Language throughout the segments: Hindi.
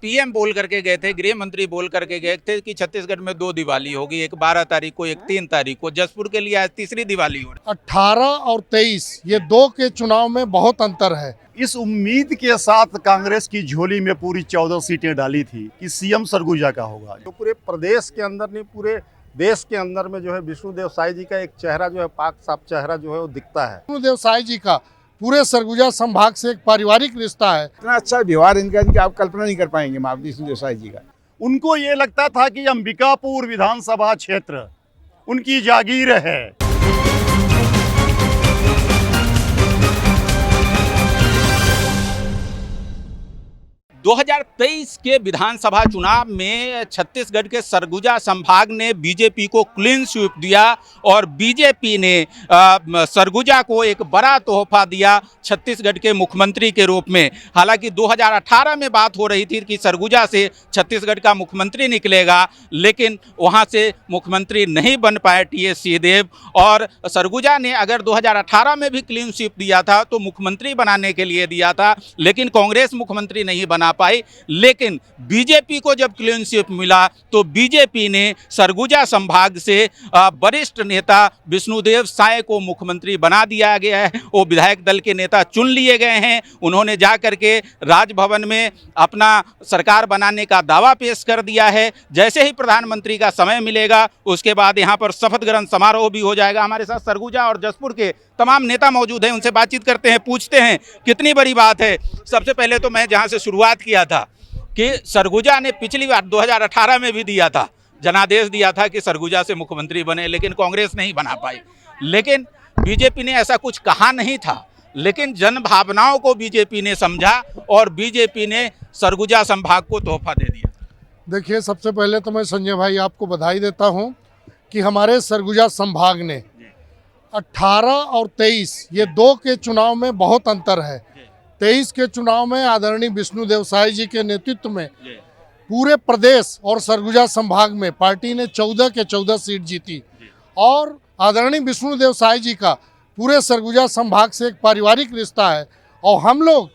पीएम बोल करके गए थे, गृह मंत्री बोल करके गए थे कि छत्तीसगढ़ में 2 दिवाली होगी, एक 12 तारीख को, एक 3 तारीख को। जसपुर के लिए आज तीसरी दिवाली हो रही है। 18 और 23 ये दो के चुनाव में बहुत अंतर है। इस उम्मीद के साथ कांग्रेस की झोली में पूरी 14 सीटें डाली थी कि सीएम सरगुजा का होगा। जो पूरे प्रदेश के अंदर नहीं, पूरे देश के अंदर में जो है विष्णुदेव साय जी का एक चेहरा जो है, पाक साफ चेहरा जो है वो दिखता है। विष्णुदेव साय जी का पूरे सरगुजा संभाग से एक पारिवारिक रिश्ता है। इतना अच्छा व्यवहार इनका कि आप कल्पना नहीं कर पाएंगे महावती विष्णुदेव साय जी का। उनको ये लगता था कि अंबिकापुर विधानसभा क्षेत्र उनकी जागीर है। 2023 के विधानसभा चुनाव में छत्तीसगढ़ के सरगुजा संभाग ने बीजेपी को क्लीन स्वीप दिया और बीजेपी ने सरगुजा को एक बड़ा तोहफा दिया छत्तीसगढ़ के मुख्यमंत्री के रूप में। हालांकि 2018 में बात हो रही थी कि सरगुजा से छत्तीसगढ़ का मुख्यमंत्री निकलेगा, लेकिन वहां से मुख्यमंत्री नहीं बन पाए टीएस सिंहदेव। और सरगुजा ने अगर 2018 में भी क्लीन स्वीप दिया था तो मुख्यमंत्री बनाने के लिए दिया था, लेकिन कांग्रेस मुख्यमंत्री नहीं बना पाई। लेकिन बीजेपी को जब क्लीन स्वीप मिला तो बीजेपी ने सरगुजा संभाग से वरिष्ठ नेता विष्णुदेव साय को मुख्यमंत्री बना दिया गया है। वो विधायक दल के नेता चुन लिए गए हैं। उन्होंने जाकर के राजभवन में अपना सरकार बनाने का दावा पेश कर दिया है। जैसे ही प्रधानमंत्री का समय मिलेगा उसके बाद यहाँ पर शपथ ग्रहण समारोह भी हो जाएगा। हमारे साथ सरगुजा और जसपुर के तमाम नेता मौजूद हैं, उनसे बातचीत करते हैं, पूछते हैं कितनी बड़ी बात है। सबसे पहले तो मैं जहां से शुरुआत किया था कि सरगुजा ने पिछली बार 2018 में भी दिया था, जनादेश दिया था कि सरगुजा से मुख्यमंत्री बने, लेकिन कांग्रेस नहीं बना पाई। लेकिन बीजेपी ने ऐसा कुछ कहा नहीं था, लेकिन जन भावनाओं को बीजेपी ने समझा और बीजेपी ने सरगुजा संभाग को तोहफा दे दिया। देखिए, सबसे पहले तो मैं संजय भाई आपको बधाई देता हूं कि हमारे सरगुजा संभाग ने 18 और 23 ये दो के चुनाव में बहुत अंतर है। 23 के चुनाव में आदरणीय विष्णुदेव साय जी के नेतृत्व में पूरे प्रदेश और सरगुजा संभाग में पार्टी ने 14 के 14 सीट जीती और आदरणीय विष्णुदेव साय जी का पूरे सरगुजा संभाग से एक पारिवारिक रिश्ता है। और हम लोग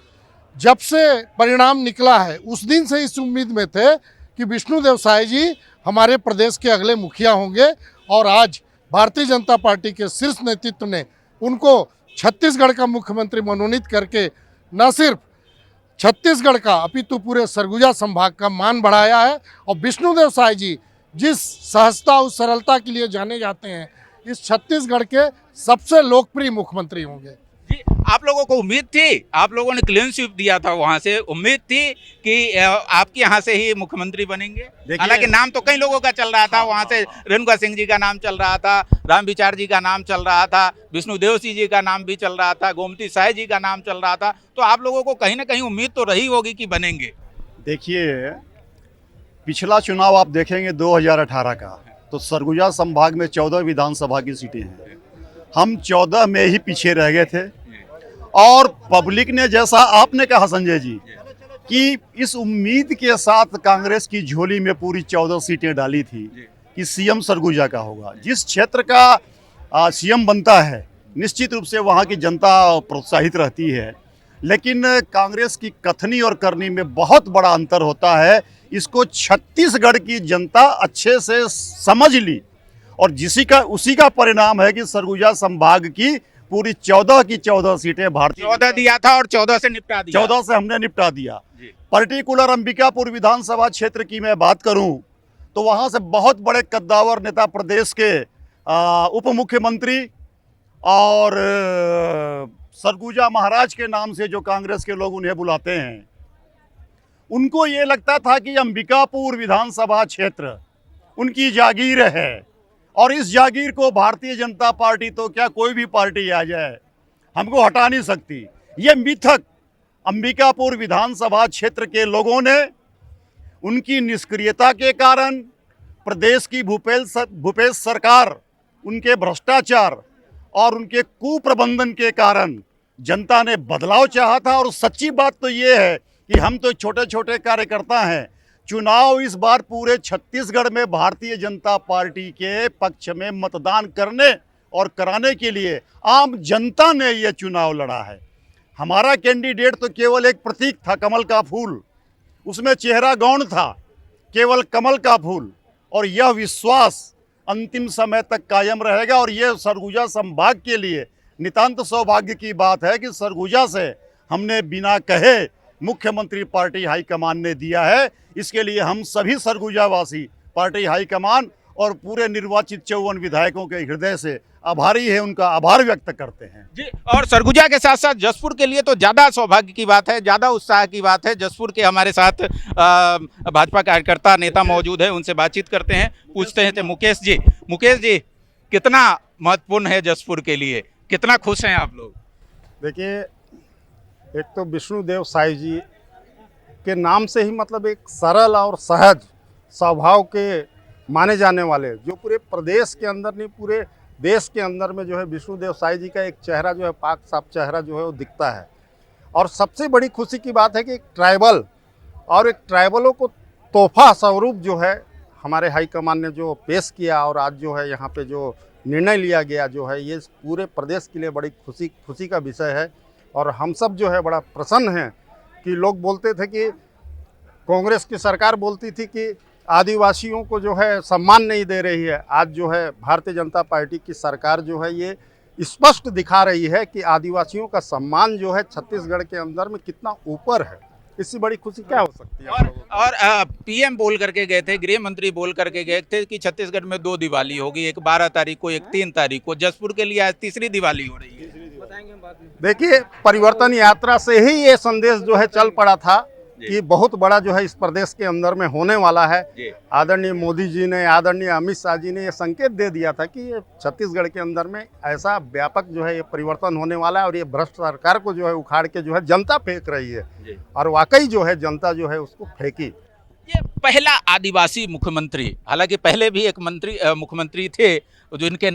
जब से परिणाम निकला है उस दिन से इस उम्मीद में थे कि विष्णुदेव साय जी हमारे प्रदेश के अगले मुखिया होंगे और आज भारतीय जनता पार्टी के शीर्ष नेतृत्व ने उनको छत्तीसगढ़ का मुख्यमंत्री मनोनीत करके न सिर्फ छत्तीसगढ़ का अपितु पूरे सरगुजा संभाग का मान बढ़ाया है। और विष्णुदेव साय जी जिस सहजता और सरलता के लिए जाने जाते हैं, इस छत्तीसगढ़ के सबसे लोकप्रिय मुख्यमंत्री होंगे। जी, आप लोगों को उम्मीद थी, आप लोगों ने क्लीन स्वीप दिया था, वहां से उम्मीद थी कि आपके यहाँ से ही मुख्यमंत्री बनेंगे। हालांकि नाम तो कई लोगों का चल रहा था, वहां से रेणुका सिंह जी का नाम चल रहा था, रामविचार जी का नाम चल रहा था, विष्णुदेव सिंह जी का नाम भी चल रहा था, गोमती साय जी का नाम चल रहा था। तो आप लोगों को कहीं ना कहीं उम्मीद तो रही होगी कि बनेंगे। देखिए, पिछला चुनाव आप देखेंगे 2018 का, तो सरगुजा संभाग में 14 विधानसभा की सीटें हैं। हम 14 में ही पीछे रह गए थे और पब्लिक ने, जैसा आपने कहा संजय जी, कि इस उम्मीद के साथ कांग्रेस की झोली में पूरी 14 सीटें डाली थी कि सीएम सरगुजा का होगा। जिस क्षेत्र का सीएम बनता है निश्चित रूप से वहाँ की जनता प्रोत्साहित रहती है, लेकिन कांग्रेस की कथनी और करनी में बहुत बड़ा अंतर होता है। इसको छत्तीसगढ़ की जनता अच्छे से समझ ली और उसी का परिणाम है कि सरगुजा संभाग की पूरी 14 की 14 सीटें भारतीय 14 दिया था और 14 से निपटा दिया। 14 से हमने निपटा दिया। पर्टिकुलर अंबिकापुर विधानसभा क्षेत्र की मैं बात करूं तो वहां से बहुत बड़े कद्दावर नेता, प्रदेश के उप मुख्यमंत्री और सरगुजा महाराज के नाम से जो कांग्रेस के लोग उन्हें बुलाते हैं, उनको ये लगता था कि अंबिकापुर विधानसभा क्षेत्र उनकी जागीर है और इस जागीर को भारतीय जनता पार्टी तो क्या कोई भी पार्टी आ जाए हमको हटा नहीं सकती। ये मिथक अंबिकापुर विधानसभा क्षेत्र के लोगों ने उनकी निष्क्रियता के कारण, प्रदेश की भूपेश सरकार, उनके भ्रष्टाचार और उनके कुप्रबंधन के कारण जनता ने बदलाव चाहा था। और सच्ची बात तो ये है कि हम तो छोटे छोटे कार्यकर्ता हैं। चुनाव इस बार पूरे छत्तीसगढ़ में भारतीय जनता पार्टी के पक्ष में मतदान करने और कराने के लिए आम जनता ने यह चुनाव लड़ा है। हमारा कैंडिडेट तो केवल एक प्रतीक था, कमल का फूल, उसमें चेहरा गौण था, केवल कमल का फूल, और यह विश्वास अंतिम समय तक कायम रहेगा। और यह सरगुजा संभाग के लिए नितांत सौभाग्य की बात है कि सरगुजा से हमने बिना कहे मुख्यमंत्री पार्टी हाईकमान ने दिया है। इसके लिए हम सभी सरगुजावासी पार्टी हाईकमान और पूरे निर्वाचित 54 विधायकों के हृदय से आभारी है, उनका आभार व्यक्त करते हैं जी। और सरगुजा के साथ साथ जसपुर के लिए तो ज़्यादा सौभाग्य की बात है, ज़्यादा उत्साह की बात है। जसपुर के हमारे साथ भाजपा कार्यकर्ता नेता मौजूद है, उनसे बातचीत करते हैं, पूछते हैं। मुकेश जी, कितना महत्वपूर्ण है जसपुर के लिए, कितना खुश हैं आप लोग? देखिए, एक तो विष्णुदेव साई जी के नाम से ही मतलब एक सरल और सहज स्वभाव के माने जाने वाले, जो पूरे प्रदेश के अंदर नहीं पूरे देश के अंदर में जो है विष्णुदेव साई जी का एक चेहरा जो है पाक साफ चेहरा जो है वो दिखता है। और सबसे बड़ी खुशी की बात है कि एक ट्राइबलों को तोहफा स्वरूप जो है हमारे हाईकमान ने जो पेश किया, और आज जो है यहाँ पे जो निर्णय लिया गया जो है, ये पूरे प्रदेश के लिए बड़ी खुशी का विषय है। और हम सब जो है बड़ा प्रसन्न हैं कि लोग बोलते थे कि कांग्रेस की सरकार बोलती थी कि आदिवासियों को जो है सम्मान नहीं दे रही है। आज जो है भारतीय जनता पार्टी की सरकार जो है ये स्पष्ट दिखा रही है कि आदिवासियों का सम्मान जो है छत्तीसगढ़ के अंदर में कितना ऊपर है। इससे बड़ी खुशी क्या हो सकती है? और पीएम बोल करके गए थे, गृह मंत्री बोल करके गए थे कि छत्तीसगढ़ में 2 दिवाली होगी, एक 12 तारीख को, एक 3 तारीख को। जसपुर के लिए आज तीसरी दिवाली हो रही है। देखिए, परिवर्तन यात्रा से ही ये संदेश जो है चल पड़ा था कि बहुत बड़ा जो है इस प्रदेश के अंदर में होने वाला है। आदरणीय मोदी जी ने, आदरणीय अमित शाह जी ने ये संकेत दे दिया था कि ये छत्तीसगढ़ के अंदर में ऐसा व्यापक जो है ये परिवर्तन होने वाला है, और ये भ्रष्ट सरकार को जो है उखाड़ के जो है जनता फेंक रही है। और वाकई जो है जनता जो है उसको फेंकी। ये पहला आदिवासी मुख्यमंत्री, हालांकि पहले भी एक मुख्यमंत्री थे जिनके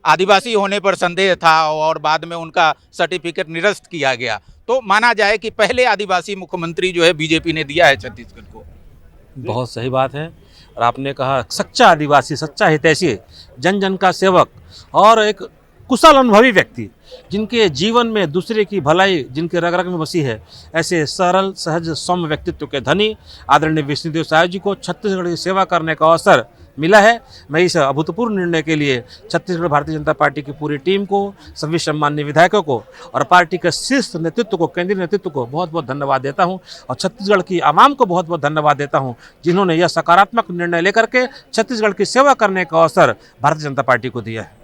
आदिवासी होने पर संदेह था और बाद में उनका सर्टिफिकेट निरस्त किया गया, तो माना जाए कि पहले आदिवासी मुख्यमंत्री जो है बीजेपी ने दिया है छत्तीसगढ़ को। बहुत सही बात है। और आपने कहा सच्चा आदिवासी, सच्चा हितैषी, जन जन का सेवक और एक कुशल अनुभवी व्यक्ति, जिनके जीवन में दूसरे की भलाई जिनके रग रग में बसी है, ऐसे सरल सहज सौम्य व्यक्तित्व के धनी आदरणीय विष्णुदेव साई जी को छत्तीसगढ़ की सेवा करने का अवसर मिला है। मैं इस अभूतपूर्व निर्णय के लिए छत्तीसगढ़ भारतीय जनता पार्टी की पूरी टीम को, सभी सम्माननीय विधायकों को और पार्टी के शीर्ष नेतृत्व को, केंद्रीय नेतृत्व को बहुत बहुत धन्यवाद देता हूं, और छत्तीसगढ़ की आवाम को बहुत बहुत धन्यवाद देता हूं, जिन्होंने यह सकारात्मक निर्णय लेकर के छत्तीसगढ़ की सेवा करने का अवसर भारतीय जनता पार्टी को दिया है।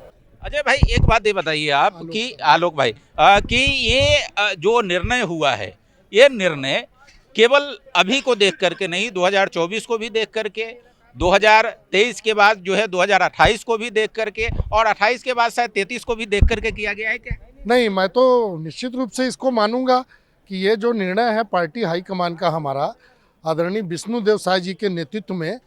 अजय भाई, एक बात ये बताइए आप कि आलोक भाई, कि ये जो निर्णय हुआ है, ये निर्णय केवल अभी को देख करके नहीं, 2024 को भी देख करके, 2023 के बाद जो है 2028 को भी देख करके, और 28 के बाद शायद 33 को भी देख करके किया गया है क्या? नहीं, मैं तो निश्चित रूप से इसको मानूंगा कि ये जो निर्णय है पार्टी हाईकमान का हमारा आदरणीय विष्णुदेव साई जी के नेतृत्व में,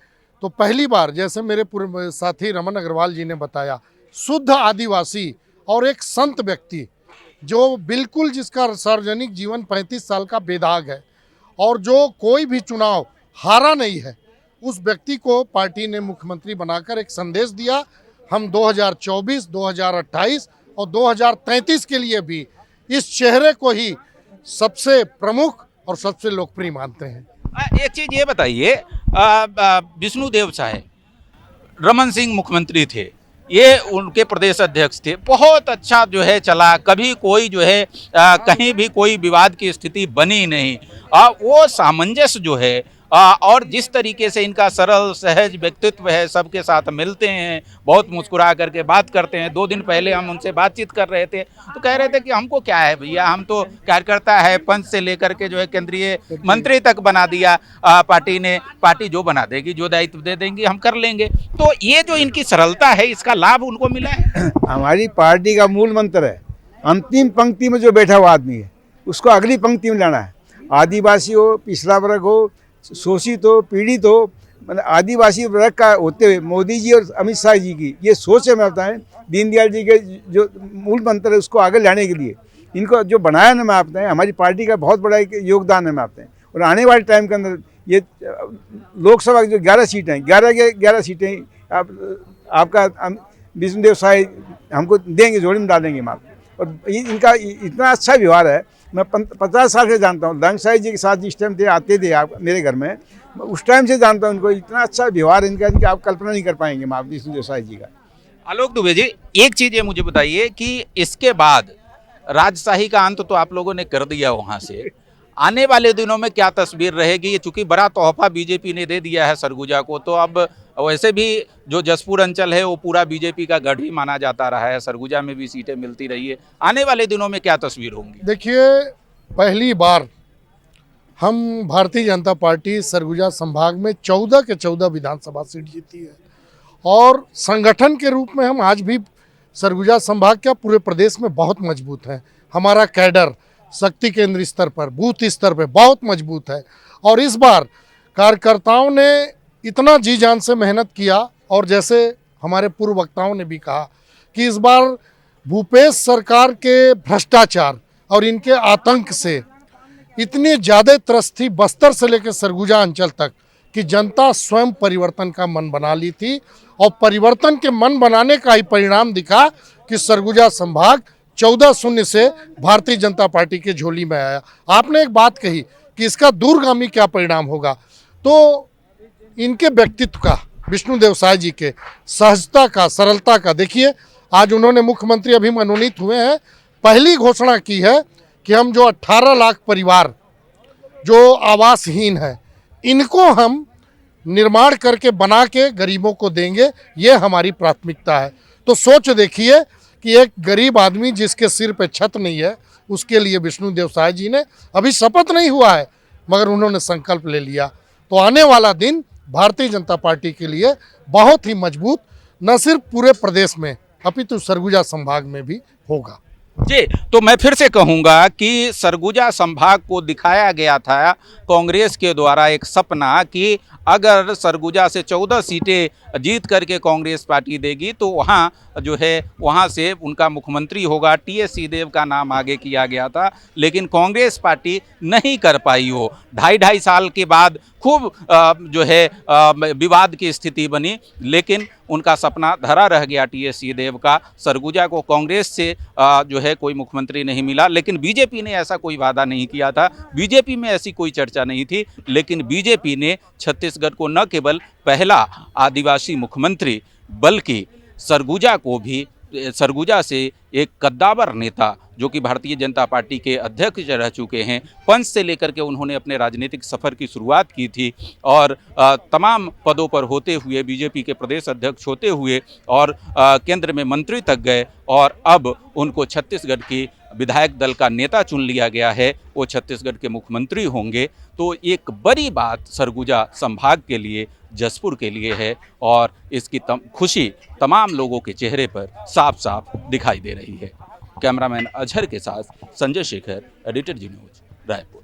तो पहली बार, जैसे मेरे पूर्व साथी रमन अग्रवाल जी ने बताया, शुद्ध आदिवासी और एक संत व्यक्ति जो बिल्कुल जिसका सार्वजनिक जीवन 35 साल का बेदाग है और जो कोई भी चुनाव हारा नहीं है, उस व्यक्ति को पार्टी ने मुख्यमंत्री बनाकर एक संदेश दिया। हम 2024, 2028 और 2033 के लिए भी इस चेहरे को ही सबसे प्रमुख और सबसे लोकप्रिय मानते हैं। एक चीज ये बताइए, विष्णुदेव साई, रमन सिंह मुख्यमंत्री थे, ये उनके प्रदेश अध्यक्ष थे, बहुत अच्छा जो है चला, कभी कोई जो है कहीं भी कोई विवाद की स्थिति बनी नहीं। वो सामंजस्य जो है और जिस तरीके से इनका सरल सहज व्यक्तित्व है, सबके साथ मिलते हैं, बहुत मुस्कुरा करके बात करते हैं। 2 दिन पहले हम उनसे बातचीत कर रहे थे तो कह रहे थे कि हमको क्या है भैया, हम तो कार्यकर्ता है, पंच से लेकर के जो है केंद्रीय मंत्री तक बना दिया पार्टी ने, पार्टी जो बना देगी, जो दायित्व दे देंगी हम कर लेंगे। तो ये जो इनकी सरलता है, इसका लाभ उनको मिला है। हमारी पार्टी का मूल मंत्र है, अंतिम पंक्ति में जो बैठा हुआ आदमी है उसको अगली पंक्ति में लाना है। आदिवासी हो, पिछड़ा वर्ग हो, शोषित हो, पीड़ित हो, मतलब आदिवासी वर्ग का होते हुए मोदी जी और अमित शाह जी की ये सोच है। मैं बताएं, दीनदयाल जी के जो मूल मंत्र है उसको आगे लाने के लिए इनको जो बनाया ना, मैं बताएं, हमारी पार्टी का बहुत बड़ा एक योगदान है। मैं बताएं, और आने वाले टाइम के अंदर ये लोकसभा की जो 11 सीटें हैं, 11 सीटें आपका विष्णुदेव साई हमको देंगे, जोड़ी में डालेंगे हम। और इनका इतना अच्छा व्यवहार है। मैं 50 साल से जानता हूँ, दंग साहिब जी के साथ जिस टाइम थे आते थे आप मेरे घर में, उस टाइम से जानता हूँ उनको। इतना अच्छा व्यवहार इनका कि आप कल्पना नहीं कर पाएंगे महाबली विष्णुदेव साई जी का। आलोक दुबे जी, एक चीज ये मुझे बताइए कि इसके बाद राजशाही का अंत तो आप लोगों ने कर दिया वहां से, आने वाले दिनों में क्या तस्वीर रहेगी? चूंकि बड़ा तोहफा बीजेपी ने दे दिया है सरगुजा को, तो अब वैसे भी जो जसपुर अंचल है वो पूरा बीजेपी का गढ़ ही माना जाता रहा है, सरगुजा में भी सीटें मिलती रही है, आने वाले दिनों में क्या तस्वीर होंगी? देखिए, पहली बार हम भारतीय जनता पार्टी सरगुजा संभाग में 14 के 14 विधानसभा सीट जीती है और संगठन के रूप में हम आज भी सरगुजा संभाग क्या पूरे प्रदेश में बहुत मजबूत हैं। हमारा कैडर शक्ति केंद्र स्तर पर, बूथ स्तर पर बहुत मजबूत है और इस बार कार्यकर्ताओं ने इतना जी जान से मेहनत किया और जैसे हमारे पूर्व वक्ताओं ने भी कहा कि इस बार भूपेश सरकार के भ्रष्टाचार और इनके आतंक से इतनी ज़्यादा त्रस्त थी बस्तर से लेकर सरगुजा अंचल तक कि जनता स्वयं परिवर्तन का मन बना ली थी और परिवर्तन के मन बनाने का ही परिणाम दिखा कि सरगुजा संभाग 14-0 से भारतीय जनता पार्टी के झोली में आया। आपने एक बात कही कि इसका दूरगामी क्या परिणाम होगा, तो इनके व्यक्तित्व का, विष्णुदेव साई जी के सहजता का, सरलता का, देखिए आज उन्होंने मुख्यमंत्री अभी मनोनीत हुए हैं, पहली घोषणा की है कि हम जो 18 लाख परिवार जो आवासहीन है इनको हम निर्माण करके बना के गरीबों को देंगे, ये हमारी प्राथमिकता है। तो सोच देखिए कि एक गरीब आदमी जिसके सिर पे छत नहीं है उसके लिए विष्णुदेव साई जी ने, अभी शपथ नहीं हुआ है मगर उन्होंने संकल्प ले लिया। तो आने वाला दिन भारतीय जनता पार्टी के लिए बहुत ही मजबूत, न सिर्फ पूरे प्रदेश में अपितु सरगुजा संभाग में भी होगा। जी, तो मैं फिर से कहूंगा कि सरगुजा संभाग को दिखाया गया था कांग्रेस के द्वारा एक सपना कि अगर सरगुजा से 14 सीटें जीत करके कांग्रेस पार्टी देगी तो वहाँ जो है वहाँ से उनका मुख्यमंत्री होगा। टीएस सिंहदेव का नाम आगे किया गया था, लेकिन कांग्रेस पार्टी नहीं कर पाई हो। 2.5 साल के बाद खूब जो है विवाद की स्थिति बनी, लेकिन उनका सपना धरा रह गया टीएस सिंहदेव का। सरगुजा को कांग्रेस से जो है कोई मुख्यमंत्री नहीं मिला, लेकिन बीजेपी ने ऐसा कोई वादा नहीं किया था, बीजेपी में ऐसी कोई चर्चा नहीं थी, लेकिन बीजेपी ने छत्तीसगढ़ को न केवल पहला आदिवासी मुख्यमंत्री बल्कि सरगुजा से एक कद्दावर नेता जो कि भारतीय जनता पार्टी के अध्यक्ष रह चुके हैं, पंच से लेकर के उन्होंने अपने राजनीतिक सफ़र की शुरुआत की थी और तमाम पदों पर होते हुए, बीजेपी के प्रदेश अध्यक्ष होते हुए और केंद्र में मंत्री तक गए और अब उनको छत्तीसगढ़ की विधायक दल का नेता चुन लिया गया है, वो छत्तीसगढ़ के मुख्यमंत्री होंगे। तो एक बड़ी बात सरगुजा संभाग के लिए, जसपुर के लिए है और इसकी खुशी तमाम लोगों के चेहरे पर साफ साफ दिखाई दे रही है। कैमरामैन अजहर के साथ संजय शेखर, एडिटर जी न्यूज, रायपुर।